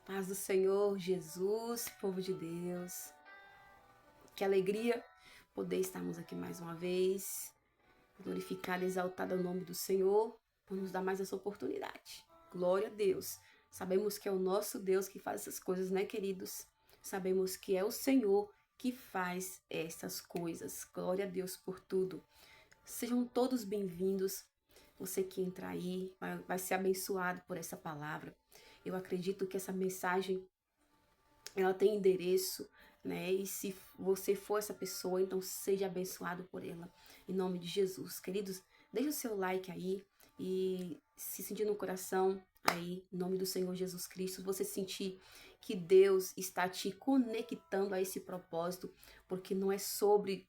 Paz do Senhor Jesus, povo de Deus. Que alegria poder estarmos aqui mais uma vez, glorificar e exaltar o nome do Senhor por nos dar mais essa oportunidade. Glória a Deus. Sabemos que é o nosso Deus que faz essas coisas, né, queridos? Sabemos que é o Senhor que faz essas coisas. Glória a Deus por tudo. Sejam todos bem-vindos. Você que entra aí vai ser abençoado por essa palavra. Eu acredito que essa mensagem ela tem endereço, né? E se você for essa pessoa, então seja abençoado por ela, em nome de Jesus. Queridos, deixa o seu like aí e se sentir no coração aí, em nome do Senhor Jesus Cristo, você sentir que Deus está te conectando a esse propósito, porque não é sobre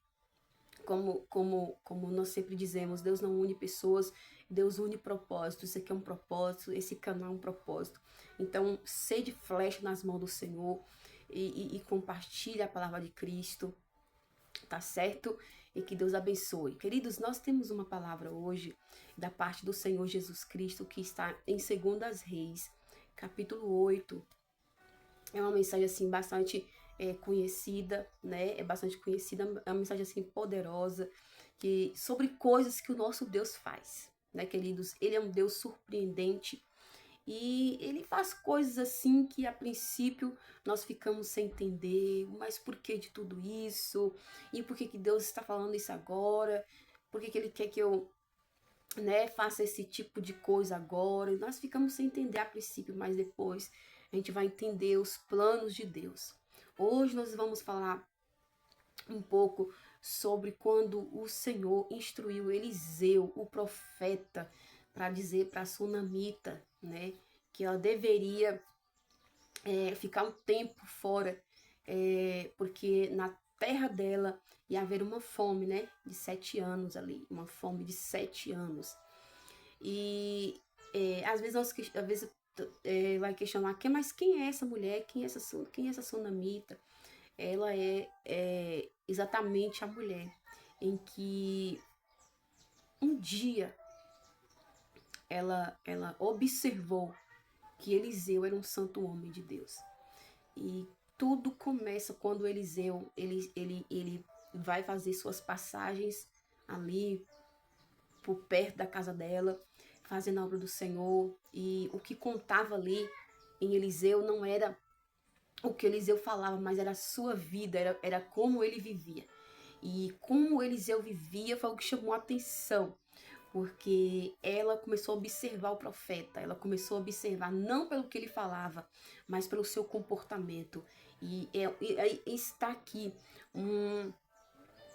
como nós sempre dizemos, Deus não une pessoas, Deus une propósitos. Isso aqui é um propósito, esse canal é um propósito. Então, sede flecha nas mãos do Senhor e compartilhe a palavra de Cristo, tá certo? E que Deus abençoe. Queridos, nós temos uma palavra hoje da parte do Senhor Jesus Cristo que está em 2 Reis, capítulo 8. É uma mensagem assim bastante conhecida, né? É bastante conhecida, é uma mensagem assim poderosa que sobre coisas que o nosso Deus faz, né, queridos? Ele é um Deus surpreendente e ele faz coisas assim que a princípio nós ficamos sem entender, mas por que de tudo isso? E por que que Deus está falando isso agora? Por que que ele quer que eu, né, faça esse tipo de coisa agora? E nós ficamos sem entender a princípio, mas depois a gente vai entender os planos de Deus. Hoje nós vamos falar um pouco sobre quando o Senhor instruiu Eliseu, o profeta, para dizer para a sunamita, né, que ela deveria ficar um tempo fora, porque na terra dela ia haver uma fome, né, de 7 anos ali, uma fome de 7 anos. E às vezes, vai questionar, mas quem é essa mulher? Quem é essa sunamita? Ela é exatamente a mulher em que um dia ela observou que Eliseu era um santo homem de Deus. E tudo começa quando Eliseu ele vai fazer suas passagens ali por perto da casa dela, fazendo a obra do Senhor. E o que contava ali em Eliseu não era o que Eliseu falava, mas era a sua vida, era como ele vivia. E como Eliseu vivia foi o que chamou a atenção, porque ela começou a observar o profeta, ela começou a observar não pelo que ele falava, mas pelo seu comportamento. E está aqui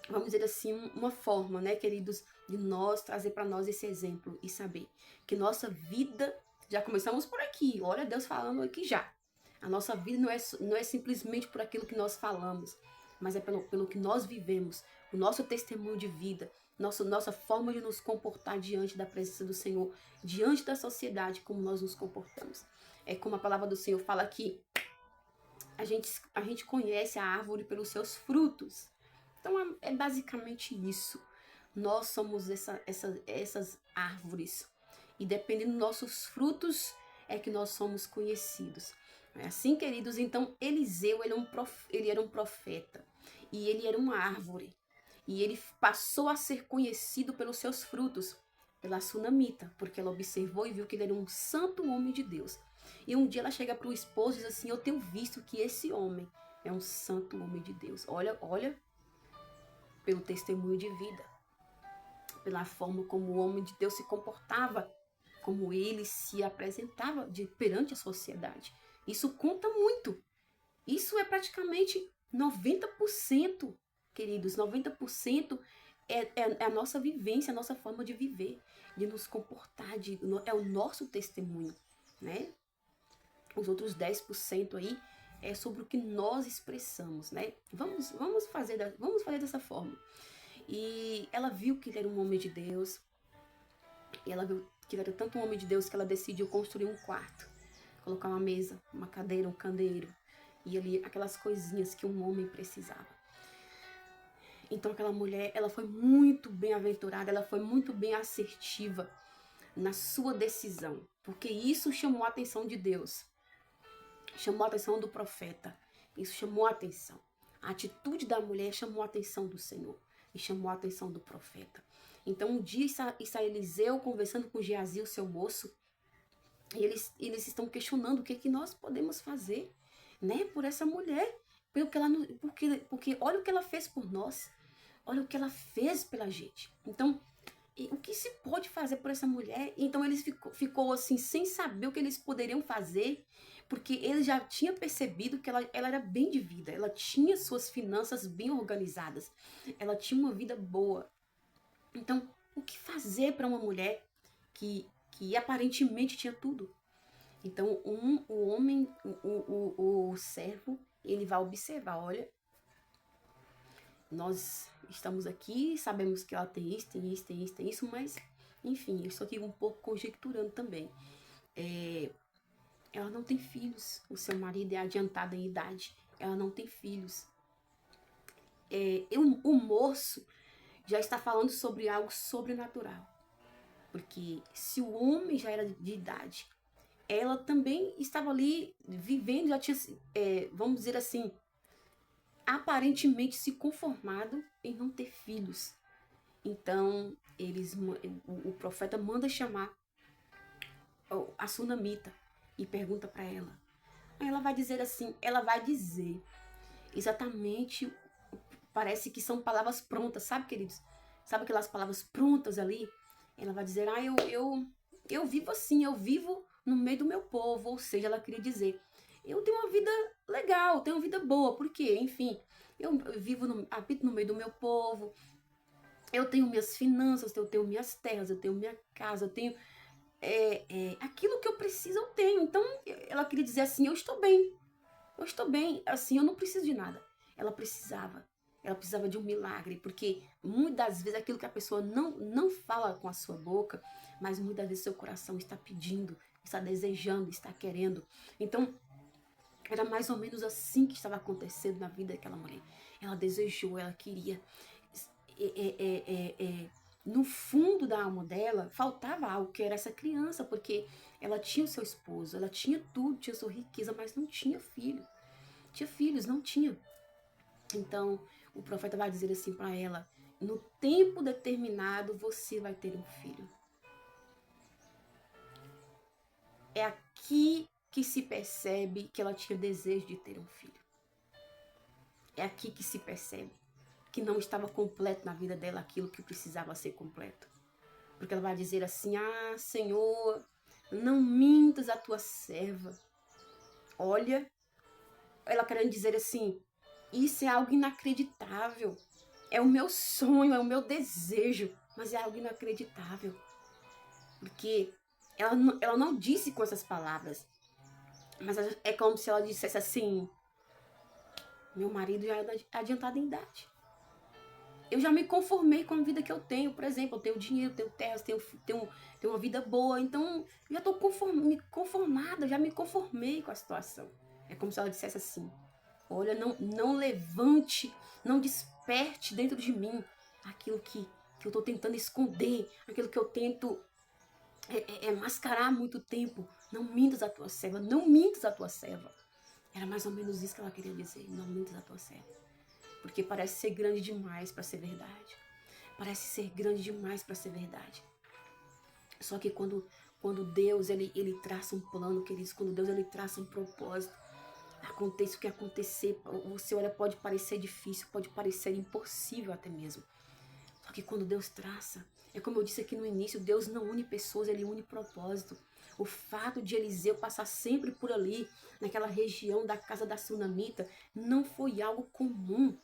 vamos dizer assim, uma forma, né, queridos, de nós trazer para nós esse exemplo e saber que nossa vida, já começamos por aqui, olha Deus falando aqui já. A nossa vida não é simplesmente por aquilo que nós falamos, mas é pelo que nós vivemos, o nosso testemunho de vida, nossa forma de nos comportar diante da presença do Senhor, diante da sociedade, como nós nos comportamos. É como a palavra do Senhor fala aqui, a gente conhece a árvore pelos seus frutos. Então é basicamente isso. Nós somos essas árvores. E dependendo dos nossos frutos, é que nós somos conhecidos. É assim, queridos? Então, Eliseu, ele era um profeta. E ele era uma árvore. E ele passou a ser conhecido pelos seus frutos, pela sunamita, porque ela observou e viu que ele era um santo homem de Deus. E um dia ela chega para o esposo e diz assim, eu tenho visto que esse homem é um santo homem de Deus. Olha pelo testemunho de vida, pela forma como o homem de Deus se comportava, como ele se apresentava perante a sociedade. Isso conta muito. Isso é praticamente 90%, queridos. 90% é a nossa vivência, a nossa forma de viver, de nos comportar, é o nosso testemunho, né? Os outros 10% aí é sobre o que nós expressamos, né? Vamos fazer dessa forma. E ela viu que ele era um homem de Deus. E ela viu que ele era tanto um homem de Deus que ela decidiu construir um quarto. Colocar uma mesa, uma cadeira, um candeeiro. E ali aquelas coisinhas que um homem precisava. Então aquela mulher, ela foi muito bem-aventurada, ela foi muito bem assertiva na sua decisão. Porque isso chamou a atenção de Deus. chamou a atenção do profeta. Isso chamou a atenção. A atitude da mulher chamou a atenção do Senhor e chamou a atenção do profeta. Então, um dia está Eliseu conversando com Geazi, o seu moço, e eles estão questionando o que, que nós podemos fazer, né, por essa mulher. Porque olha o que ela fez por nós. Olha o que ela fez pela gente. Então, o que se pode fazer por essa mulher? Então, eles ficou assim, sem saber o que eles poderiam fazer, porque eles já tinham percebido que ela era bem de vida. Ela tinha suas finanças bem organizadas. Ela tinha uma vida boa. Então, o que fazer para uma mulher que aparentemente tinha tudo? Então, o homem, o servo, ele vai observar, olha, nós estamos aqui, sabemos que ela tem isso, tem isso, tem isso, tem isso, mas, enfim, eu estou aqui um pouco conjecturando também. Ela não tem filhos, o seu marido é adiantado em idade, ela não tem filhos. O moço já está falando sobre algo sobrenatural, porque se o homem já era de idade, ela também estava ali vivendo, já tinha, vamos dizer assim, aparentemente se conformado em não ter filhos. Então, o profeta manda chamar a sunamita e pergunta para ela. Aí ela vai dizer assim, ela vai dizer exatamente, parece que são palavras prontas, sabe, queridos? Sabe aquelas palavras prontas ali? Ela vai dizer, eu vivo assim, eu vivo no meio do meu povo, ou seja, ela queria dizer, eu tenho uma vida legal, tenho uma vida boa, porque, enfim, eu habito no meio do meu povo, eu tenho minhas finanças, eu tenho minhas terras, eu tenho minha casa, eu tenho aquilo que eu preciso, eu tenho. Então, ela queria dizer assim, eu estou bem, assim, eu não preciso de nada. Ela precisava de um milagre, porque muitas das vezes aquilo que a pessoa não fala com a sua boca, mas muitas vezes seu coração está pedindo, está desejando, está querendo. Então, era mais ou menos assim que estava acontecendo na vida daquela mulher. Ela desejou, ela queria. No fundo da alma dela, faltava algo, que era essa criança, porque ela tinha o seu esposo, ela tinha tudo, tinha sua riqueza, mas não tinha filho. Tinha filhos, não tinha. Então, o profeta vai dizer assim para ela, no tempo determinado você vai ter um filho. É aqui que se percebe que ela tinha desejo de ter um filho. É aqui que se percebe que não estava completo na vida dela aquilo que precisava ser completo. Porque ela vai dizer assim, Senhor, não mintas a tua serva. Olha, ela querendo dizer assim, isso é algo inacreditável. É o meu sonho, é o meu desejo, mas é algo inacreditável. Porque ela não disse com essas palavras, mas é como se ela dissesse assim, meu marido já é adiantado em idade. Eu já me conformei com a vida que eu tenho. Por exemplo, eu tenho dinheiro, tenho terras, tenho uma vida boa. Então, já estou conformada, já me conformei com a situação. É como se ela dissesse assim, olha, não levante, não desperte dentro de mim aquilo que eu estou tentando esconder, aquilo que eu tento mascarar há muito tempo. Não mintas a tua serva, não mintas a tua serva. Era mais ou menos isso que ela queria dizer, não mintas a tua serva. Porque parece ser grande demais para ser verdade. Parece ser grande demais para ser verdade. Só que quando Deus ele traça um plano, queridos, quando Deus ele traça um propósito, aconteça o que acontecer, você olha, pode parecer difícil, pode parecer impossível até mesmo. Só que quando Deus traça, é como eu disse aqui no início, Deus não une pessoas, ele une propósito. O fato de Eliseu passar sempre por ali, naquela região da casa da sunamita, não foi algo comum.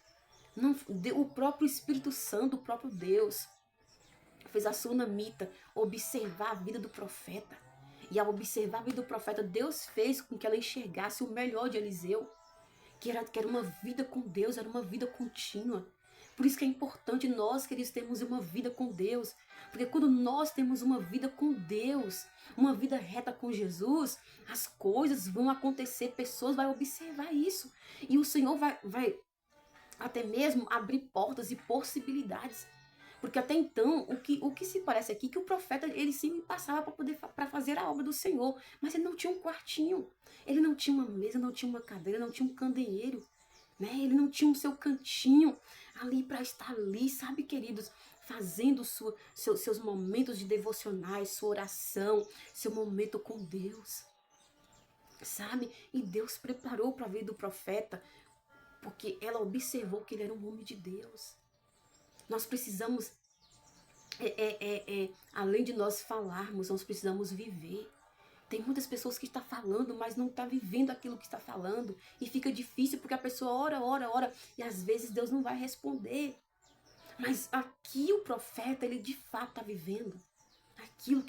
Não, o próprio Espírito Santo, o próprio Deus, fez a sunamita observar a vida do profeta. E ao observar a vida do profeta, Deus fez com que ela enxergasse o melhor de Eliseu, que era uma vida com Deus, era uma vida contínua. Por isso que é importante nós, queridos, termos uma vida com Deus. Porque quando nós temos uma vida com Deus, uma vida reta com Jesus, as coisas vão acontecer, pessoas vão observar isso. E o Senhor vai até mesmo abrir portas e possibilidades. Porque até então, o que se parece aqui, que o profeta, ele sempre passava para fazer a obra do Senhor, mas ele não tinha um quartinho. Ele não tinha uma mesa, não tinha uma cadeira, não tinha um candeeiro, né? Ele não tinha o seu cantinho ali para estar ali, sabe, queridos? Fazendo seus momentos de devocionais, sua oração, seu momento com Deus, sabe? E Deus preparou para a vida do profeta, porque ela observou que ele era um homem de Deus. Nós precisamos, além de nós falarmos, nós precisamos viver. Tem muitas pessoas que estão falando, mas não estão vivendo aquilo que está falando. E fica difícil porque a pessoa ora, e às vezes Deus não vai responder. Mas aqui o profeta, ele de fato está vivendo aquilo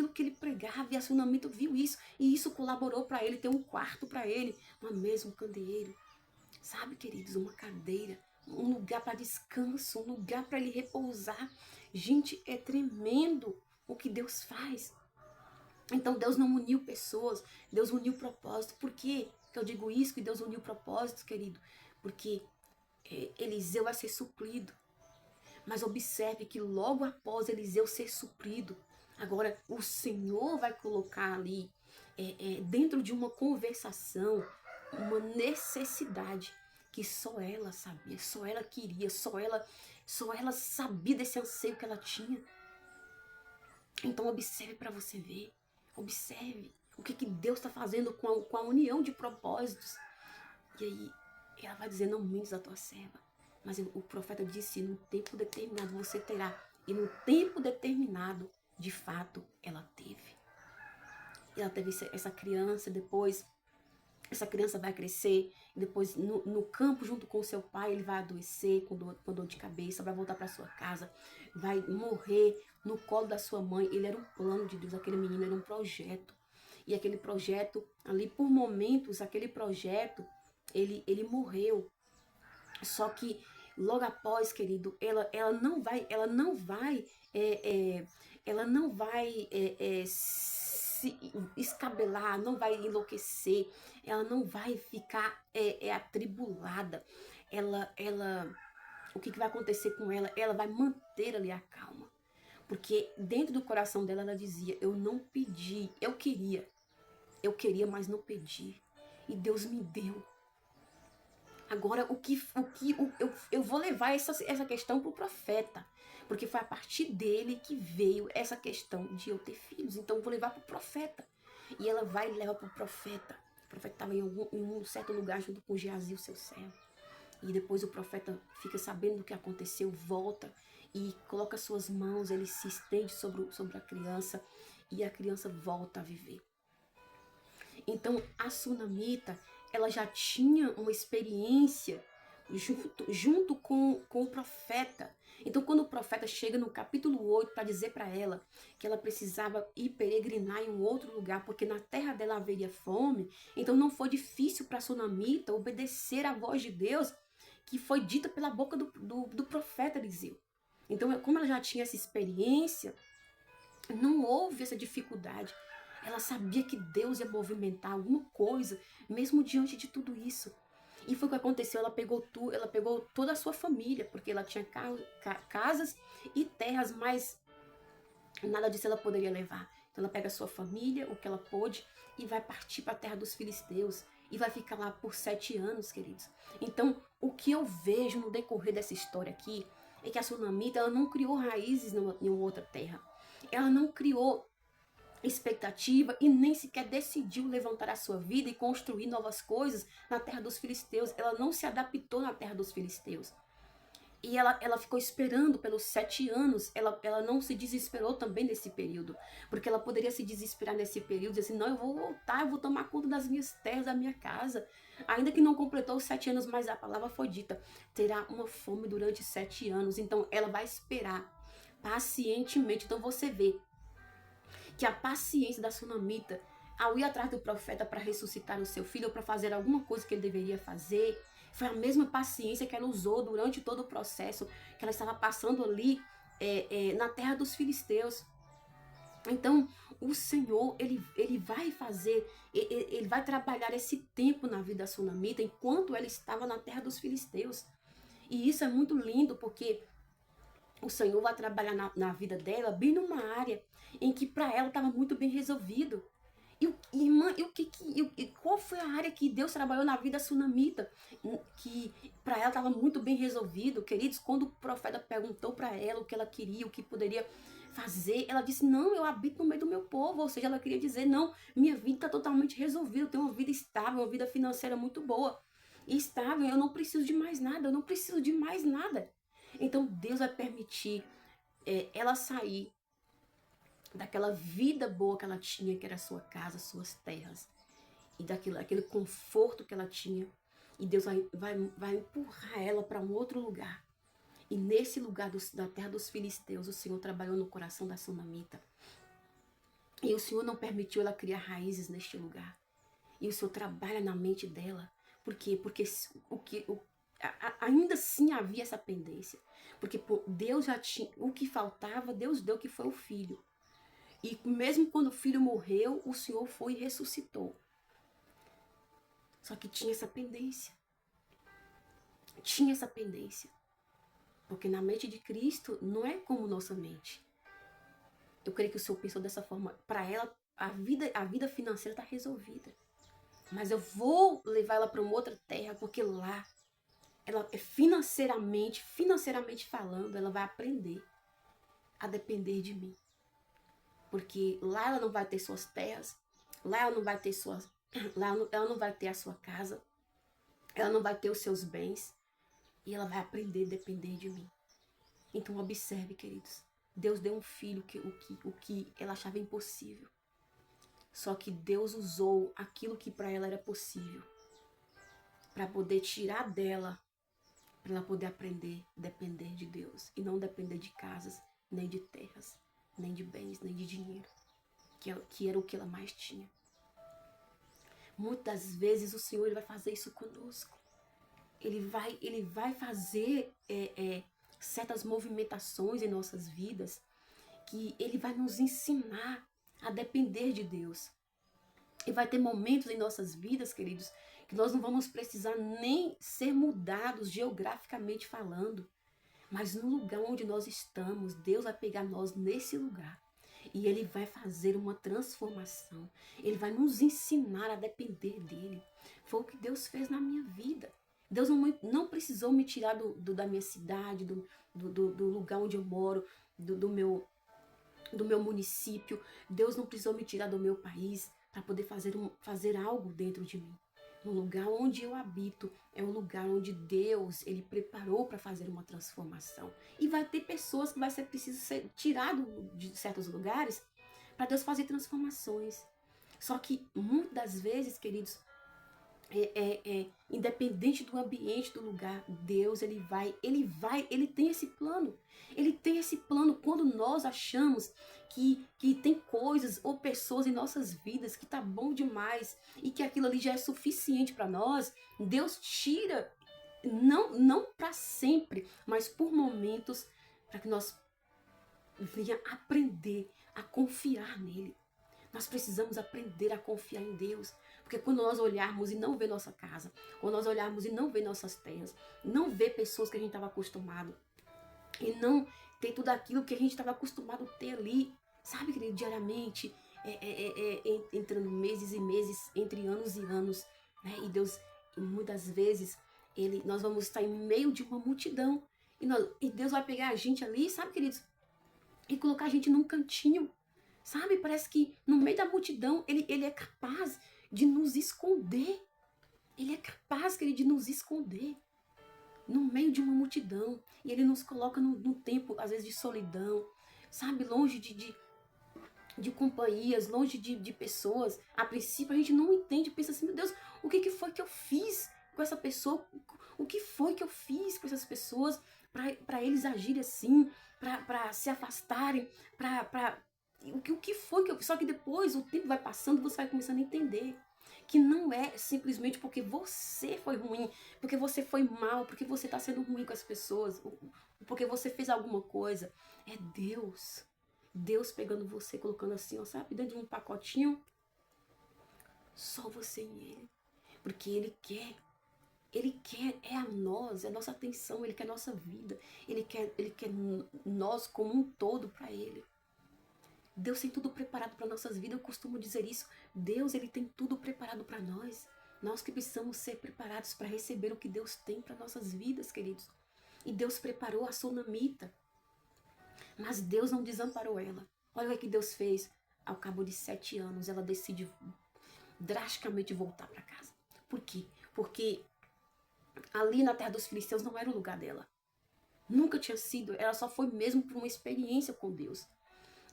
que ele pregava, e a Sunamita viu isso, e isso colaborou para ele ter um quarto para ele, uma mesa, um candeeiro, sabe, queridos, uma cadeira, um lugar para descanso, um lugar para ele repousar. Gente, é tremendo o que Deus faz. Então Deus não uniu pessoas, Deus uniu propósito. Por quê que eu digo isso, que Deus uniu propósitos, querido? Porque Eliseu vai ser suprido. Mas observe que logo após Eliseu ser suprido, agora o Senhor vai colocar ali, dentro de uma conversação, uma necessidade que só ela sabia, só ela queria, só ela sabia desse anseio que ela tinha. Então observe para você ver, observe o que Deus está fazendo com a união de propósitos. E aí ela vai dizer, não mintes a tua serva. Mas o profeta disse, no tempo determinado você terá. E no tempo determinado, de fato, ela teve. Ela teve essa criança, depois essa criança vai crescer, depois no campo junto com seu pai, ele vai adoecer com dor de cabeça, vai voltar para sua casa, vai morrer no colo da sua mãe. Ele era um plano de Deus, aquele menino era um projeto. E aquele projeto, ali por momentos, aquele projeto, ele morreu. Só que logo após, querido, ela não vai se escabelar, não vai enlouquecer, ela não vai ficar atribulada. O que vai acontecer com ela? Ela vai manter ali a calma. Porque dentro do coração dela, ela dizia, eu não pedi, eu queria, mas não pedi. E Deus me deu. Agora, eu vou levar essa questão para o profeta, porque foi a partir dele que veio essa questão de eu ter filhos. Então, eu vou levar para o profeta. E ela vai e leva para o profeta. O profeta estava em um certo lugar junto com Geazi, o seu servo. E depois o profeta fica sabendo do que aconteceu, volta e coloca suas mãos, ele se estende sobre a criança e a criança volta a viver. Então, a Sunamita, ela já tinha uma experiência junto com o profeta. Então, quando o profeta chega no capítulo 8 para dizer para ela que ela precisava ir peregrinar em um outro lugar, porque na terra dela haveria fome, então não foi difícil para a Sunamita obedecer à voz de Deus, que foi dita pela boca do profeta Eliseu. Então, como ela já tinha essa experiência, não houve essa dificuldade. Ela sabia que Deus ia movimentar alguma coisa, mesmo diante de tudo isso. E foi o que aconteceu, ela pegou toda a sua família, porque ela tinha casas e terras, mas nada disso ela poderia levar. Então ela pega a sua família, o que ela pôde, e vai partir para a terra dos filisteus. E vai ficar lá por 7 anos, queridos. Então, o que eu vejo no decorrer dessa história aqui, é que a Sunamita, ela não criou raízes em outra terra. Ela não criou expectativa e nem sequer decidiu levantar a sua vida e construir novas coisas na terra dos filisteus. Ela não se adaptou na terra dos filisteus. E ela ficou esperando pelos 7 anos, ela não se desesperou também nesse período, porque ela poderia se desesperar nesse período, dizer assim, não, eu vou voltar, eu vou tomar conta das minhas terras, da minha casa, ainda que não completou os 7 anos, mas a palavra foi dita, terá uma fome durante 7 anos, então ela vai esperar pacientemente. Então você vê que a paciência da Sunamita, ao ir atrás do profeta para ressuscitar o seu filho, ou para fazer alguma coisa que ele deveria fazer, foi a mesma paciência que ela usou durante todo o processo que ela estava passando ali na terra dos filisteus. Então, o Senhor, ele vai fazer, ele vai trabalhar esse tempo na vida da Sunamita, enquanto ela estava na terra dos filisteus. E isso é muito lindo, porque o Senhor vai trabalhar na vida dela, bem numa área em que para ela estava muito bem resolvido. foi a área que Deus trabalhou na vida sunamita, que para ela estava muito bem resolvido, queridos? Quando o profeta perguntou para ela o que ela queria, o que poderia fazer, ela disse, não, eu habito no meio do meu povo. Ou seja, ela queria dizer, não, minha vida está totalmente resolvida, eu tenho uma vida estável, uma vida financeira muito boa e estável, eu não preciso de mais nada, eu não preciso de mais nada. Então Deus vai permitir ela sair daquela vida boa que ela tinha, que era a sua casa, suas terras, e daquele conforto que ela tinha. E Deus vai empurrar ela para um outro lugar. E nesse lugar da terra dos filisteus, o Senhor trabalhou no coração da sunamita. E o Senhor não permitiu ela criar raízes neste lugar. E o Senhor trabalha na mente dela. Por quê? Porque ainda assim havia essa pendência. Porque Deus já tinha, o que faltava, Deus deu, que foi o filho. E mesmo quando o filho morreu, o Senhor foi e ressuscitou. Só que tinha essa pendência. Tinha essa pendência. Porque na mente de Cristo não é como nossa mente. Eu creio que o Senhor pensou dessa forma. Para ela, a vida financeira está resolvida. Mas eu vou levar ela para uma outra terra, porque lá, ela financeiramente falando, ela vai aprender a depender de mim. Porque lá ela não vai ter suas terras, lá ela não vai ter ela não vai ter a sua casa, ela não vai ter os seus bens, e ela vai aprender a depender de mim. Então observe, queridos, Deus deu um filho o que ela achava impossível. Só que Deus usou aquilo que para ela era possível, para poder tirar dela, para ela poder aprender a depender de Deus, e não depender de casas, nem de terras, nem de bens, nem de dinheiro, que era o que ela mais tinha. Muitas vezes o Senhor, ele vai fazer isso conosco. Ele vai fazer certas movimentações em nossas vidas, que ele vai nos ensinar a depender de Deus. E vai ter momentos em nossas vidas, queridos, que nós não vamos precisar nem ser mudados geograficamente falando, mas no lugar onde nós estamos, Deus vai pegar nós nesse lugar e Ele vai fazer uma transformação. Ele vai nos ensinar a depender dEle. Foi o que Deus fez na minha vida. Deus não precisou me tirar da minha cidade, do lugar onde eu moro, do meu município. Deus não precisou me tirar do meu país para poder fazer algo dentro de mim. No lugar onde eu habito é um lugar onde Deus, ele preparou para fazer uma transformação. E vai ter pessoas que vai ser preciso ser tirado de certos lugares para Deus fazer transformações. Só que muitas das vezes, queridos, independente do ambiente, do lugar, Deus, ele tem esse plano. Ele tem esse plano quando nós achamos que tem coisas ou pessoas em nossas vidas que tá bom demais e que aquilo ali já é suficiente para nós. Deus tira, não para sempre, mas por momentos, para que nós venha aprender a confiar nele. Nós precisamos aprender a confiar em Deus. Porque quando nós olharmos e não ver nossa casa, quando nós olharmos e não ver nossas terras, não ver pessoas que a gente estava acostumado, e não ter tudo aquilo que a gente estava acostumado a ter ali, sabe, querido, diariamente, entrando meses e meses, entre anos e anos, né? E Deus, muitas vezes, nós vamos estar em meio de uma multidão, e Deus vai pegar a gente ali, sabe, queridos, e colocar a gente num cantinho, sabe? Parece que no meio da multidão ele é capaz de nos esconder. Ele é capaz, querido, de nos esconder no meio de uma multidão. E ele nos coloca num tempo, às vezes, de solidão, sabe? Longe de companhias, longe de pessoas. A princípio a gente não entende, pensa assim, meu Deus, o que foi que eu fiz com essa pessoa? O que foi que eu fiz com essas pessoas para eles agirem assim, para se afastarem, o que foi que eu fiz? Só que depois o tempo vai passando, você vai começando a entender que não é simplesmente porque você foi ruim, porque você foi mal, porque você está sendo ruim com as pessoas, porque você fez alguma coisa. É Deus. Deus pegando você, colocando assim, ó, sabe, dentro de um pacotinho. Só você e Ele. Porque Ele quer, é a nós, é a nossa atenção, Ele quer a nossa vida. Ele quer nós como um todo para Ele. Deus tem tudo preparado para nossas vidas, eu costumo dizer isso. Deus, ele tem tudo preparado para nós. Nós que precisamos ser preparados para receber o que Deus tem para nossas vidas, queridos. E Deus preparou a sunamita, mas Deus não desamparou ela. Olha o que Deus fez. Ao cabo de 7 anos, ela decide drasticamente voltar para casa. Por quê? Porque ali na terra dos filisteus não era o lugar dela. Nunca tinha sido, ela só foi mesmo por uma experiência com Deus.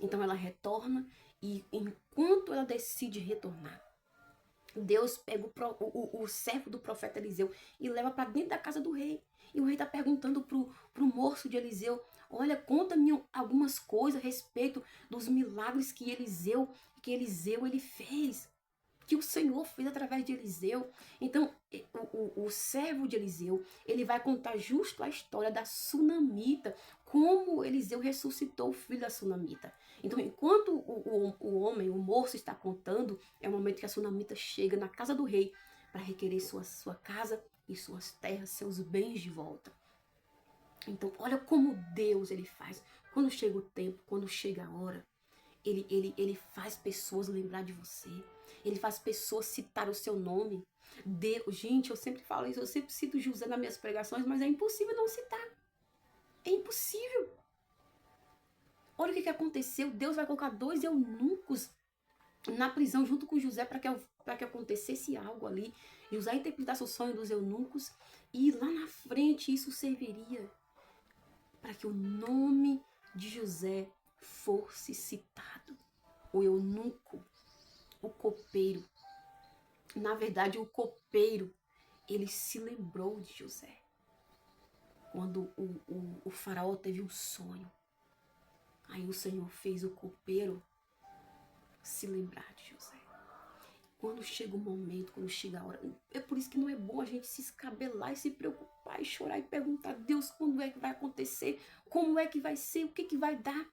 Então ela retorna e enquanto ela decide retornar, Deus pega o servo do profeta Eliseu e leva para dentro da casa do rei. E o rei está perguntando pro moço de Eliseu, olha, conta-me algumas coisas a respeito dos milagres que Eliseu ele fez, que o Senhor fez através de Eliseu. Então, o servo de Eliseu, ele vai contar justo a história da sunamita, como Eliseu ressuscitou o filho da sunamita. Então, enquanto o homem, o moço está contando, é o momento que a sunamita chega na casa do rei para requerer sua casa e suas terras, seus bens de volta. Então, olha como Deus ele faz. Quando chega o tempo, quando chega a hora, ele faz pessoas lembrar de você. Ele faz pessoas citar o seu nome. Deus, gente, eu sempre falo isso, eu sempre cito José nas minhas pregações, mas é impossível não citar. É impossível. Olha o que aconteceu. Deus vai colocar 2 eunucos na prisão junto com José para que acontecesse algo ali. José interpretasse o sonho dos eunucos e lá na frente isso serviria para que o nome de José fosse citado. O eunuco, o copeiro. Na verdade, o copeiro, ele se lembrou de José. Quando o faraó teve um sonho. Aí o Senhor fez o copeiro se lembrar de José. Quando chega o momento, quando chega a hora, é por isso que não é bom a gente se escabelar e se preocupar e chorar e perguntar, Deus, quando é que vai acontecer? Como é que vai ser? O que que vai dar?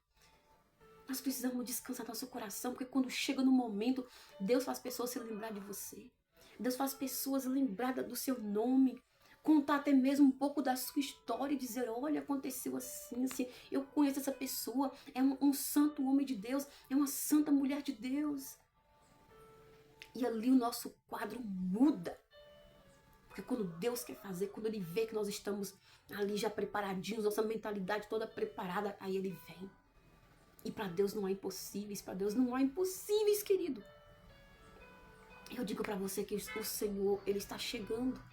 Nós precisamos descansar nosso coração, porque quando chega no momento, Deus faz pessoas se lembrar de você. Deus faz pessoas lembrar do seu nome, contar até mesmo um pouco da sua história e dizer, olha, aconteceu assim, assim, eu conheço essa pessoa, é um santo homem de Deus, é uma santa mulher de Deus. E ali o nosso quadro muda. Porque quando Deus quer fazer, quando Ele vê que nós estamos ali já preparadinhos, nossa mentalidade toda preparada, aí Ele vem. E para Deus não há impossíveis, para Deus não há impossíveis, querido. Eu digo para você que o Senhor, Ele está chegando.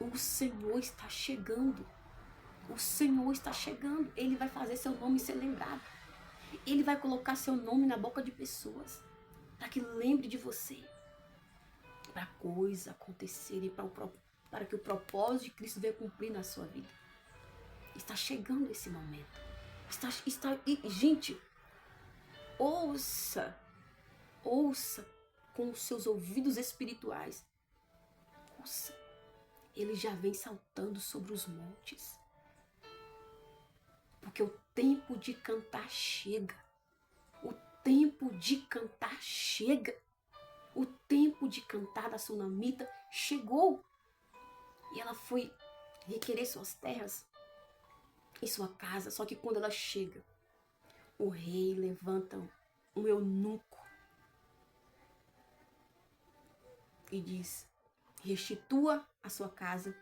O Senhor está chegando. O Senhor está chegando. Ele vai fazer seu nome ser lembrado. Ele vai colocar seu nome na boca de pessoas. Para que lembre de você. Para coisas acontecerem. Para que o propósito de Cristo venha cumprir na sua vida. Está chegando esse momento. Gente, ouça com os seus ouvidos espirituais. Ouça. Ele já vem saltando sobre os montes. Porque o tempo de cantar chega. O tempo de cantar chega. O tempo de cantar da sunamita chegou. E ela foi requerer suas terras e sua casa. Só que quando ela chega, o rei levanta um eunuco e diz, restitua a sua casa,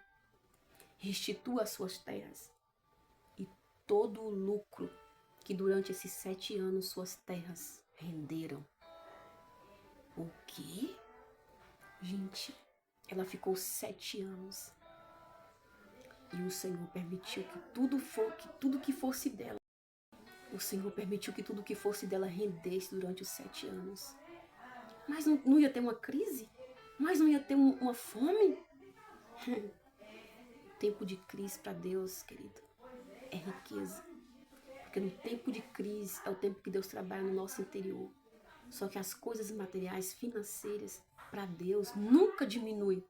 restitua as suas terras e todo o lucro que durante esses 7 anos suas terras renderam. O quê? Gente, ela ficou 7 anos e o Senhor permitiu que tudo que fosse dela, o Senhor permitiu que tudo que fosse dela rendesse durante os 7 anos. Mas não ia ter uma crise? Mas não ia ter uma fome? Tempo de crise para Deus, querido, é riqueza. Porque no tempo de crise é o tempo que Deus trabalha no nosso interior. Só que as coisas materiais, financeiras, para Deus, nunca diminuem.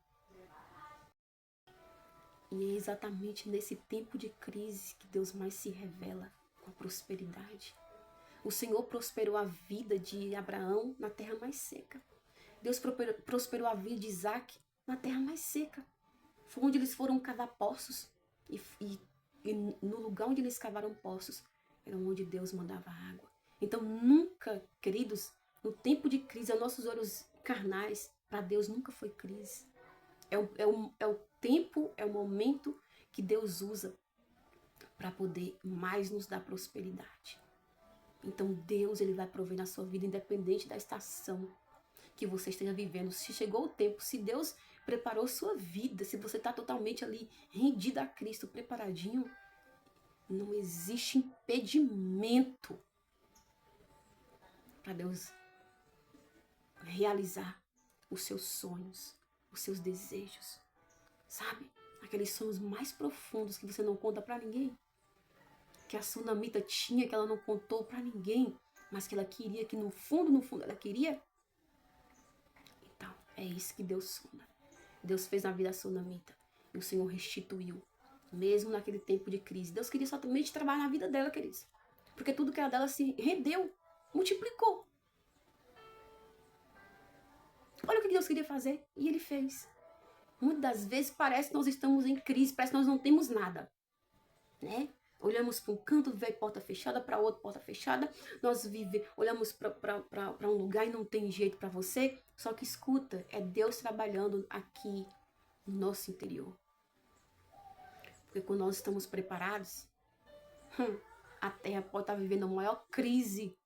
E é exatamente nesse tempo de crise que Deus mais se revela com a prosperidade. O Senhor prosperou a vida de Abraão na terra mais seca. Deus prosperou a vida de Isaac na terra mais seca. Foi onde eles foram cavar poços. E no lugar onde eles cavaram poços, era onde Deus mandava água. Então nunca, queridos, no tempo de crise, aos nossos olhos carnais, para Deus nunca foi crise. É o tempo, é o momento que Deus usa para poder mais nos dar prosperidade. Então Deus, ele vai prover na sua vida, independente da estação que você esteja vivendo. Se chegou o tempo, se Deus preparou sua vida, se você está totalmente ali rendido a Cristo, preparadinho, não existe impedimento para Deus realizar os seus sonhos, os seus desejos, sabe? Aqueles sonhos mais profundos que você não conta para ninguém, que a Sunamita tinha, que ela não contou para ninguém, mas que ela queria, que no fundo ela queria. Então, é isso que Deus sonda. Deus fez na vida da Sunamita e o Senhor restituiu, mesmo naquele tempo de crise. Deus queria somente trabalhar na vida dela, queridos, porque tudo que era dela se rendeu, multiplicou. Olha o que Deus queria fazer e Ele fez. Muitas das vezes parece que nós estamos em crise, parece que nós não temos nada, né? Olhamos para um canto, vê porta fechada, para outro, porta fechada. Nós olhamos para um lugar e não tem jeito para você. Só que escuta, é Deus trabalhando aqui no nosso interior. Porque quando nós estamos preparados, a Terra pode estar vivendo a maior crise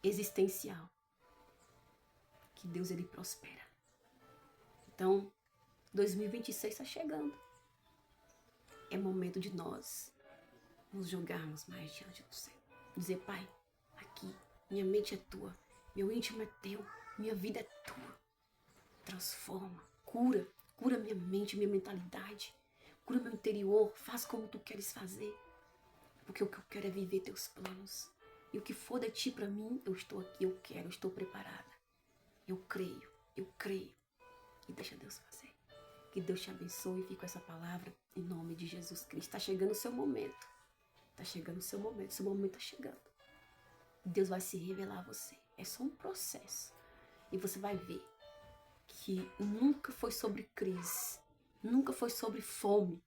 existencial. Que Deus, ele prospera. Então, 2026 está chegando. É momento de nós nos jogarmos mais diante do Senhor. Dizer, Pai, aqui, minha mente é tua, meu íntimo é teu, minha vida é tua. Transforma, cura minha mente, minha mentalidade, cura meu interior, faz como tu queres fazer. Porque o que eu quero é viver teus planos. E o que for de ti para mim, eu estou aqui, eu quero, eu estou preparada. Eu creio. E deixa Deus fazer. Que Deus te abençoe e fique com essa palavra em nome de Jesus Cristo. Está chegando o seu momento. Está chegando o seu momento. Seu momento está chegando. Deus vai se revelar a você. É só um processo. E você vai ver que nunca foi sobre crise. Nunca foi sobre fome.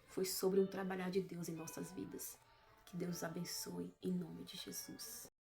Foi sobre um trabalhar de Deus em nossas vidas. Que Deus abençoe em nome de Jesus.